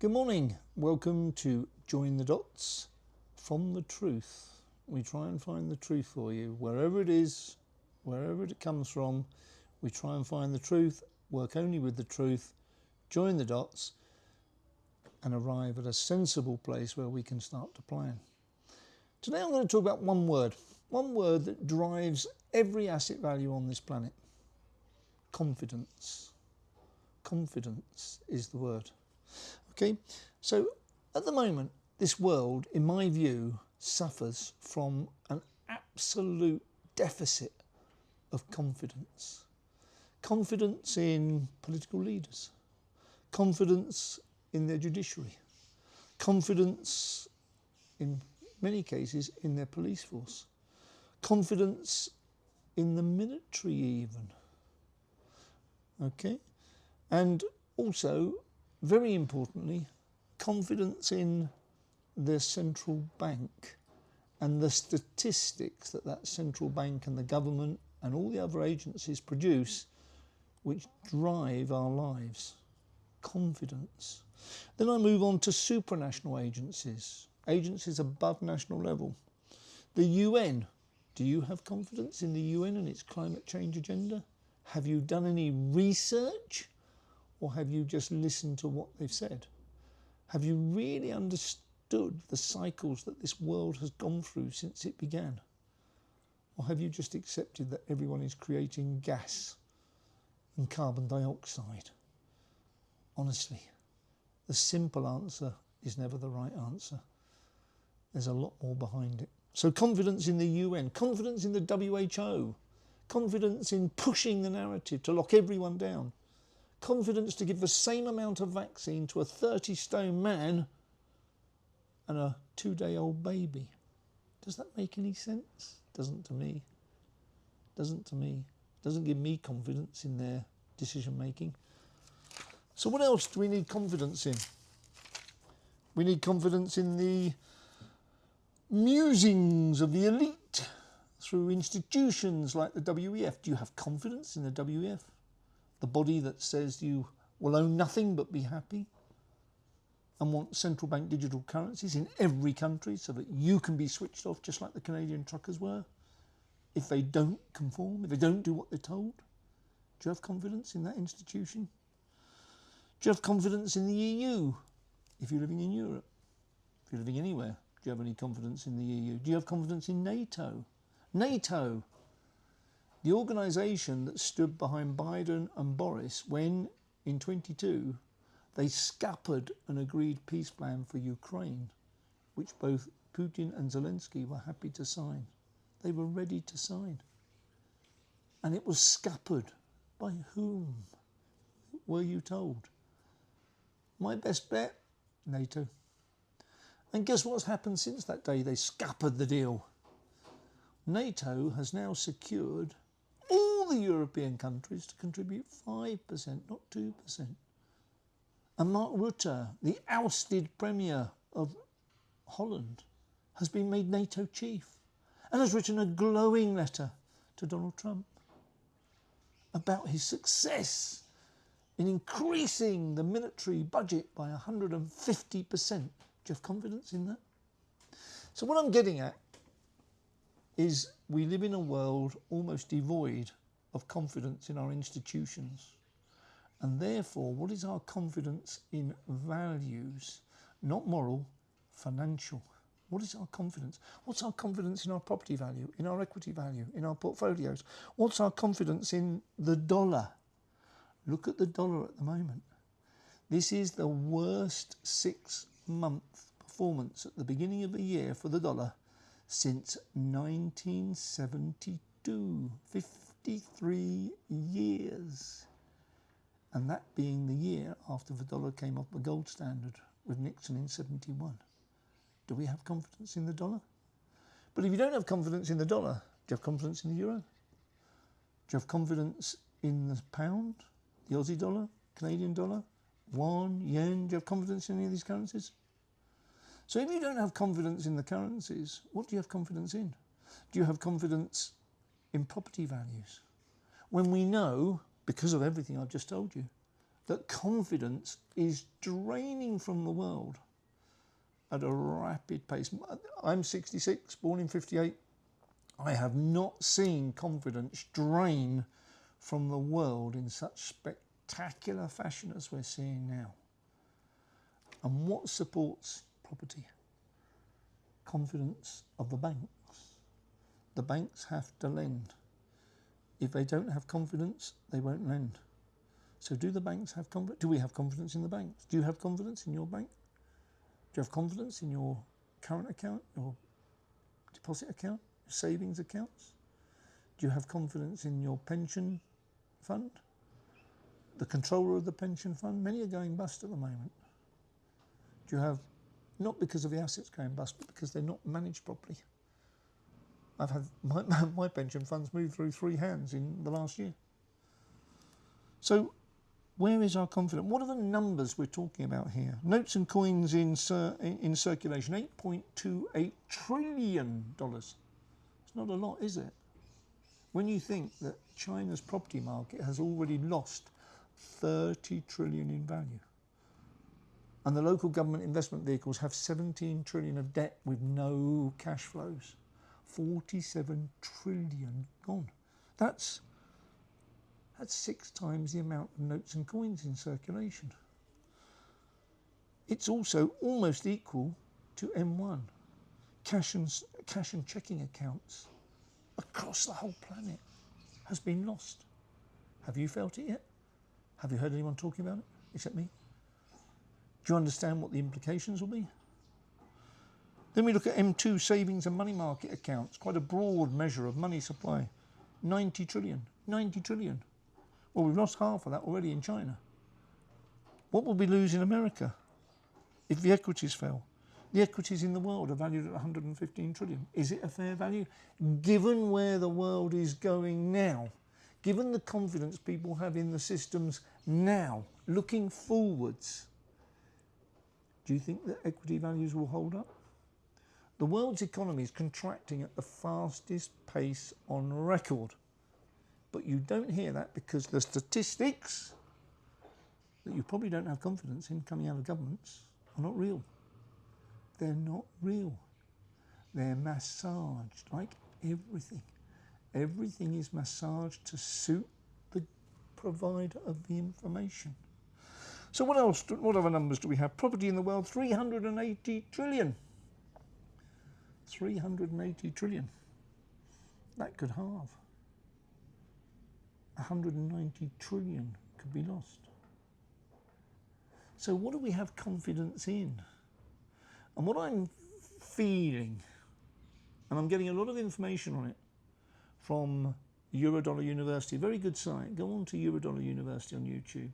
Good morning. Welcome to Join the Dots from the Truth. We try and find the truth for you. Wherever it is, wherever it comes from, we try and find the truth, work only with the truth, join the dots and arrive at a sensible place where we can start to plan. Today I'm going to talk about one word that drives every asset value on this planet. Confidence. Confidence is the word. Okay, so at the moment, this world, in my view, suffers from an absolute deficit of confidence. Confidence in political leaders, confidence in their judiciary, confidence in many cases in their police force, confidence in the military even. Okay, and also, very importantly, confidence in the central bank and the statistics that central bank and the government and all the other agencies produce, which drive our lives. Confidence. Then I move on to supranational agencies, agencies above national level. The UN. Do you have confidence in the UN and its climate change agenda? Have you done any research? Or have you just listened to what they've said? Have you really understood the cycles that this world has gone through since it began? Or have you just accepted that everyone is creating gas and carbon dioxide? Honestly, the simple answer is never the right answer. There's a lot more behind it. So confidence in the UN, confidence in the WHO, confidence in pushing the narrative to lock everyone down. Confidence to give the same amount of vaccine to a 30-stone man and a 2-day-old baby. Does that make any sense? Doesn't to me. Doesn't to me. Doesn't give me confidence in their decision making. So what else do we need confidence in? We need confidence in the musings of the elite through institutions like the WEF. Do you have confidence in the WEF? The body that says you will own nothing but be happy and want central bank digital currencies in every country so that you can be switched off just like the Canadian truckers were if they don't conform, if they don't do what they're told. Do you have confidence in that institution? Do you have confidence in the EU if you're living in Europe? If you're living anywhere, do you have any confidence in the EU? Do you have confidence in NATO? NATO, the organisation that stood behind Biden and Boris when, in 22, they scuppered an agreed peace plan for Ukraine, which both Putin and Zelensky were happy to sign. They were ready to sign. And it was scuppered. By whom, were you told? My best bet, NATO. And guess what's happened since that day they scuppered the deal? NATO has now secured all the European countries to contribute 5%, not 2%. And Mark Rutte, the ousted Premier of Holland, has been made NATO chief and has written a glowing letter to Donald Trump about his success in increasing the military budget by 150%. Do you have confidence in that? So what I'm getting at is we live in a world almost devoid of confidence in our institutions. And therefore, what is our confidence in values? Not moral, financial. What is our confidence? What's our confidence in our property value, in our equity value, in our portfolios? What's our confidence in the dollar? Look at the dollar at the moment. This is the worst 6-month performance at the beginning of the year for the dollar since 1972, 53 years. And that being the year after the dollar came off the gold standard with Nixon in 71. Do we have confidence in the dollar? But if you don't have confidence in the dollar, do you have confidence in the euro? Do you have confidence in the pound, the Aussie dollar, Canadian dollar, won, yen? Do you have confidence in any of these currencies? So if you don't have confidence in the currencies, what do you have confidence in? Do you have confidence in property values? When we know, because of everything I've just told you, that confidence is draining from the world at a rapid pace. I'm 66, born in 58. I have not seen confidence drain from the world in such spectacular fashion as we're seeing now. And what supports property? Confidence of the banks. The banks have to lend. If they don't have confidence, they won't lend. So do the banks have confidence? Do we have confidence in the banks? Do you have confidence in your bank? Do you have confidence in your current account, your deposit account, your savings accounts? Do you have confidence in your pension fund? The controller of the pension fund? Many are going bust at the moment. Do you have, not because of the assets going bust, but because they're not managed properly? I've had my pension funds move through 3 hands in the last year. So where is our confidence? What are the numbers we're talking about here? Notes and coins in circulation, $8.28 trillion. It's not a lot, is it? When you think that China's property market has already lost 30 trillion in value. And the local government investment vehicles have 17 trillion of debt with no cash flows. 47 trillion gone. That's 6 times the amount of notes and coins in circulation. It's also almost equal to M1. Cash and checking accounts across the whole planet has been lost. Have you felt it yet? Have you heard anyone talking about it, except me? Do you understand what the implications will be? Then we look at M2, savings and money market accounts, quite a broad measure of money supply. 90 trillion. Well, we've lost half of that already in China. What will we lose in America if the equities fell? The equities in the world are valued at 115 trillion. Is it a fair value? Given where the world is going now, given the confidence people have in the systems now, looking forwards, do you think that equity values will hold up? The world's economy is contracting at the fastest pace on record. But you don't hear that because the statistics that you probably don't have confidence in coming out of governments are not real. They're not real. They're massaged, like everything. Everything is massaged to suit the provider of the information. So what else? What other numbers do we have? Property in the world, 380 trillion. 380 trillion. That could halve. 190 trillion could be lost. So what do we have confidence in? And what I'm feeling, and I'm getting a lot of information on it from Eurodollar University, very good site. Go on to Eurodollar University on YouTube.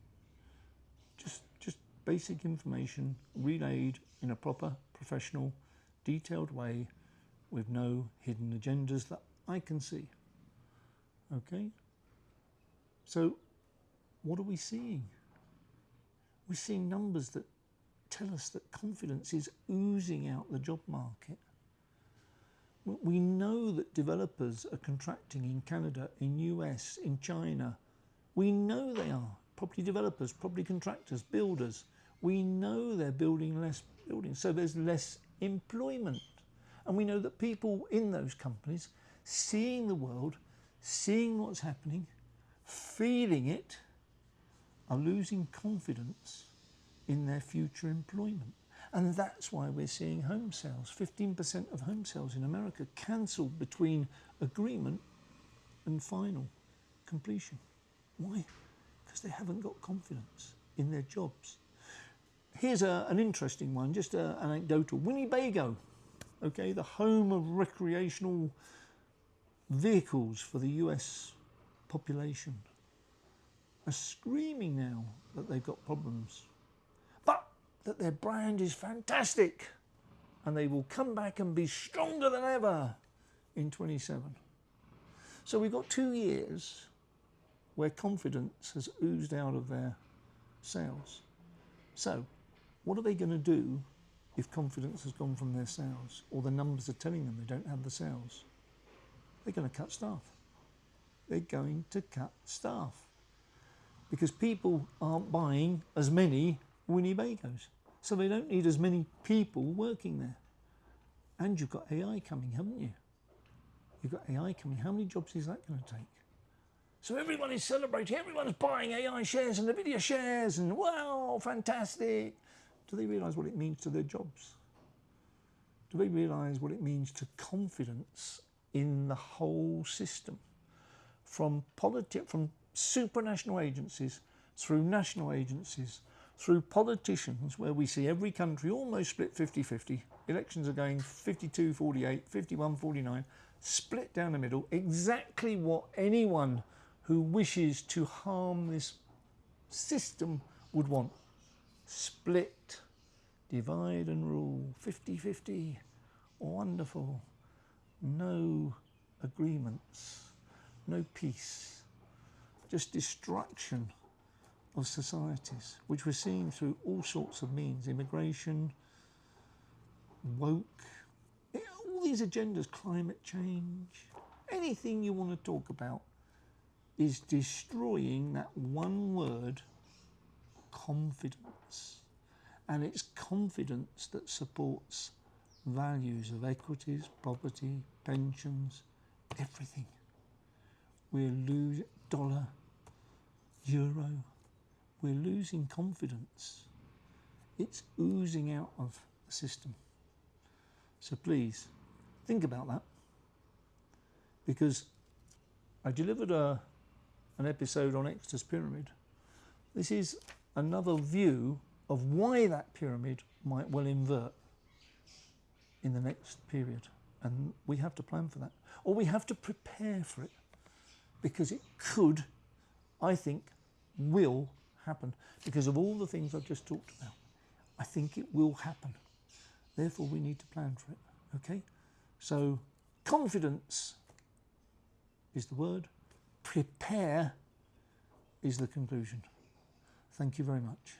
Just basic information relayed in a proper, professional, detailed way with no hidden agendas that I can see. Okay? So what are we seeing? We're seeing numbers that tell us that confidence is oozing out the job market. We know that developers are contracting in Canada, in US, in China. We know they are. Property developers, property contractors, builders. We know they're building less buildings, so there's less employment. And we know that people in those companies, seeing the world, seeing what's happening, feeling it, are losing confidence in their future employment. And that's why we're seeing home sales. 15% of home sales in America cancelled between agreement and final completion. Why? Because they haven't got confidence in their jobs. Here's an interesting one, just anecdotal. Winnebago, okay, the home of recreational vehicles for the US population, are screaming now that they've got problems, but that their brand is fantastic and they will come back and be stronger than ever in 27. So we've got 2 years where confidence has oozed out of their sales. So what are they going to do if confidence has gone from their sales, or the numbers are telling them they don't have the sales? They're going to cut staff. They're going to cut staff. because people aren't buying as many Winnebagos. So they don't need as many people working there. And you've got AI coming, haven't you? You've got AI coming. How many jobs is that going to take? So everyone is celebrating, everyone's buying AI shares and NVIDIA shares, and wow, fantastic. Do they realise what it means to their jobs? Do they realise what it means to confidence in the whole system? From supranational agencies, through national agencies, through politicians, where we see every country almost split 50-50. Elections are going 52-48, 51-49, split down the middle. Exactly what anyone who wishes to harm this system would want. Split, divide and rule, 50-50, wonderful. No agreements, no peace, just destruction of societies, which we're seeing through all sorts of means, immigration, woke, all these agendas, climate change, anything you want to talk about is destroying that one word, confidence. And it's confidence that supports values of equities, property, pensions, everything. We're losing dollar, euro, we're losing confidence. It's oozing out of the system. So please, think about that. Because I delivered an episode on Exeter's pyramid. This is another view of why that pyramid might well invert in the next period. And we have to plan for that. Or we have to prepare for it. Because it could, I think, will happen. Because of all the things I've just talked about. I think it will happen. Therefore, we need to plan for it. Okay? So, confidence is the word. Prepare is the conclusion. Thank you very much.